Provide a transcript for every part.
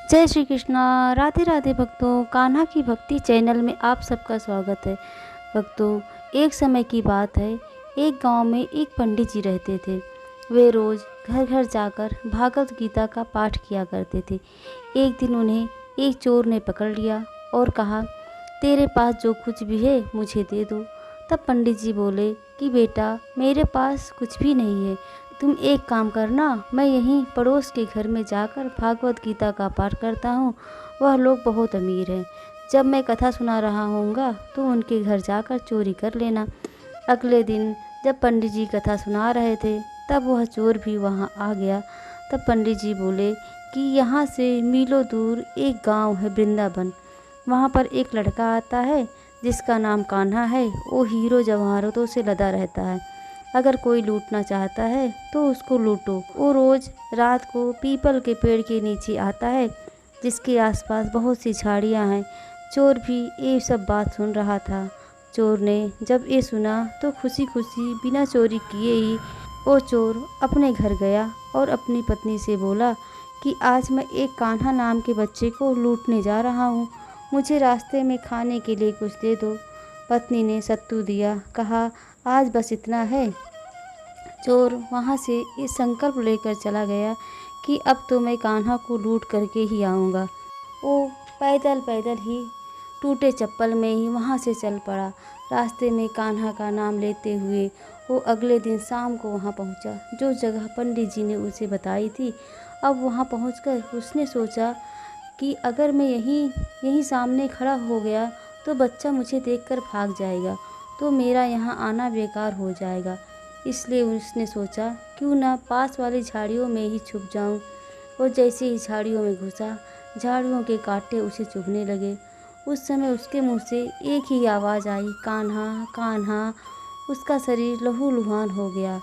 जय श्री कृष्णा। राधे राधे भक्तों, कान्हा की भक्ति चैनल में आप सबका स्वागत है। भक्तों, एक समय की बात है, एक गांव में एक पंडित जी रहते थे। वे रोज़ घर घर जाकर भागवत गीता का पाठ किया करते थे। एक दिन उन्हें एक चोर ने पकड़ लिया और कहा, तेरे पास जो कुछ भी है मुझे दे दो। तब पंडित जी बोले कि बेटा, मेरे पास कुछ भी नहीं है, तुम एक काम करना, मैं यहीं पड़ोस के घर में जाकर भागवत गीता का पाठ करता हूँ। वह लोग बहुत अमीर हैं। जब मैं कथा सुना रहा होऊंगा तो उनके घर जाकर चोरी कर लेना। अगले दिन जब पंडित जी कथा सुना रहे थे तब वह चोर भी वहाँ आ गया। तब पंडित जी बोले कि यहाँ से मीलों दूर एक गांव है वृंदावन। वहाँ पर एक लड़का आता है जिसका नाम कान्हा है। वो हीरो जवाहरातों से लदा रहता है। अगर कोई लूटना चाहता है तो उसको लूटो। वो रोज़ रात को पीपल के पेड़ के नीचे आता है जिसके आसपास बहुत सी झाड़ियाँ हैं। चोर भी ये सब बात सुन रहा था। चोर ने जब ये सुना तो खुशी खुशी बिना चोरी किए ही वो चोर अपने घर गया और अपनी पत्नी से बोला कि आज मैं एक कान्हा नाम के बच्चे को लूटने जा रहा हूँ, मुझे रास्ते में खाने के लिए कुछ दे दो। पत्नी ने सत्तू दिया, कहा आज बस इतना है। चोर वहाँ से ये संकल्प लेकर चला गया कि अब तो मैं कान्हा को लूट करके ही आऊँगा। वो पैदल पैदल ही टूटे चप्पल में ही वहाँ से चल पड़ा। रास्ते में कान्हा का नाम लेते हुए वो अगले दिन शाम को वहाँ पहुँचा जो जगह पंडित जी ने उसे बताई थी। अब वहाँ पहुँचकर उसने सोचा कि अगर मैं यहीं सामने खड़ा हो गया तो बच्चा मुझे देखकर भाग जाएगा, तो मेरा यहाँ आना बेकार हो जाएगा। इसलिए उसने सोचा क्यों ना पास वाली झाड़ियों में ही छुप जाऊं। और जैसे ही झाड़ियों में घुसा, झाड़ियों के कांटे उसे चुभने लगे। उस समय उसके मुंह से एक ही आवाज़ आई, कान्हा कान्हा। उसका शरीर लहूलुहान हो गया,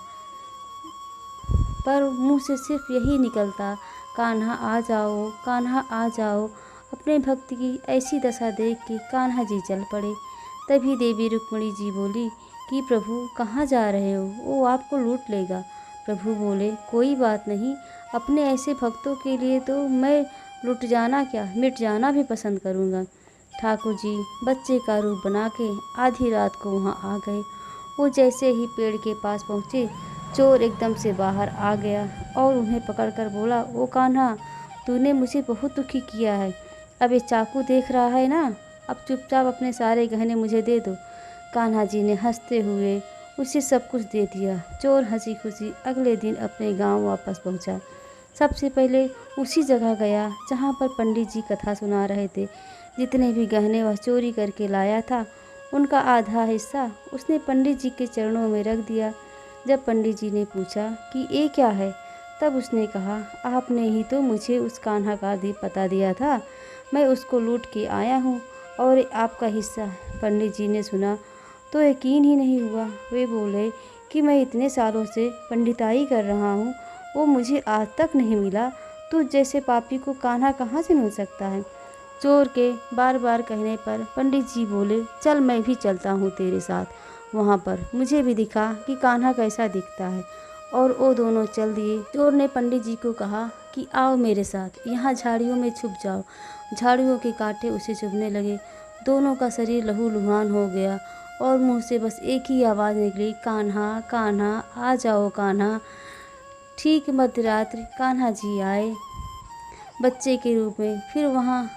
पर मुंह से सिर्फ यही निकलता, कान्हा आ जाओ, कान्हा आ जाओ। अपने भक्त की ऐसी दशा देख के कान्हा जी चल पड़े। तभी देवी रुक्मिणी जी बोली कि प्रभु कहाँ जा रहे हो, वो आपको लूट लेगा। प्रभु बोले कोई बात नहीं, अपने ऐसे भक्तों के लिए तो मैं लुट जाना क्या, मिट जाना भी पसंद करूँगा। ठाकुर जी बच्चे का रूप बना के आधी रात को वहाँ आ गए। वो जैसे ही पेड़ के पास पहुँचे, चोर एकदम से बाहर आ गया और उन्हें पकड़कर बोला, ओ कान्हा, तूने मुझे बहुत दुखी किया है। अब ये चाकू देख रहा है ना, अब चुपचाप अपने सारे गहने मुझे दे दो। कान्हा जी ने हंसते हुए उसे सब कुछ दे दिया। चोर हंसी खुशी अगले दिन अपने गांव वापस पहुंचा। सबसे पहले उसी जगह गया जहां पर पंडित जी कथा सुना रहे थे। जितने भी गहने वह चोरी करके लाया था उनका आधा हिस्सा उसने पंडित जी के चरणों में रख दिया। जब पंडित जी ने पूछा कि ये क्या है, तब उसने कहा, आपने ही तो मुझे उस कान्हा का पता दिया था, मैं उसको लूट के आया हूँ और आपका हिस्सा। पंडित जी ने सुना तो यकीन ही नहीं हुआ। वे बोले कि मैं इतने सालों से पंडिताई कर रहा हूँ, वो मुझे आज तक नहीं मिला, तो जैसे पापी को कान्हा कहाँ से मिल सकता है। चोर के बार बार कहने पर पंडित जी बोले, चल मैं भी चलता हूँ तेरे साथ वहाँ पर, मुझे भी दिखा कि कान्हा कैसा दिखता है। और वो दोनों चल दिए। चोर ने पंडित जी को कहा कि आओ मेरे साथ, यहाँ झाड़ियों में छुप जाओ। झाड़ियों के कांटे उसे चुभने लगे। दोनों का शरीर लहूलुहान हो गया और मुंह से बस एक ही आवाज़ निकली, कान्हा कान्हा आ जाओ कान्हा। ठीक मध्यरात्रि कान्हा जी आए बच्चे के रूप में। फिर वहाँ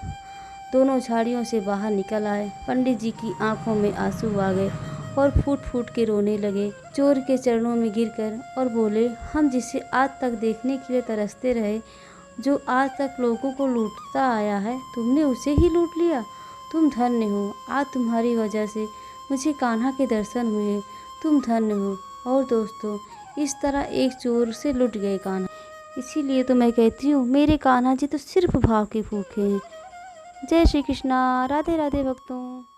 दोनों झाड़ियों से बाहर निकल आए। पंडित जी की आंखों में आंसू आ गए और फूट फूट के रोने लगे चोर के चरणों में गिरकर और बोले, हम जिसे आज तक देखने के लिए तरसते रहे, जो आज तक लोगों को लूटता आया है, तुमने उसे ही लूट लिया। तुम धन्य हो, आज तुम्हारी वजह से मुझे कान्हा के दर्शन हुए, तुम धन्य हो। और दोस्तों, इस तरह एक चोर से लुट गए कान्हा। इसीलिए तो मैं कहती हूँ, मेरे कान्हा जी तो सिर्फ भाव के भूखे हैं। जय श्री कृष्णा। राधे राधे भक्तों।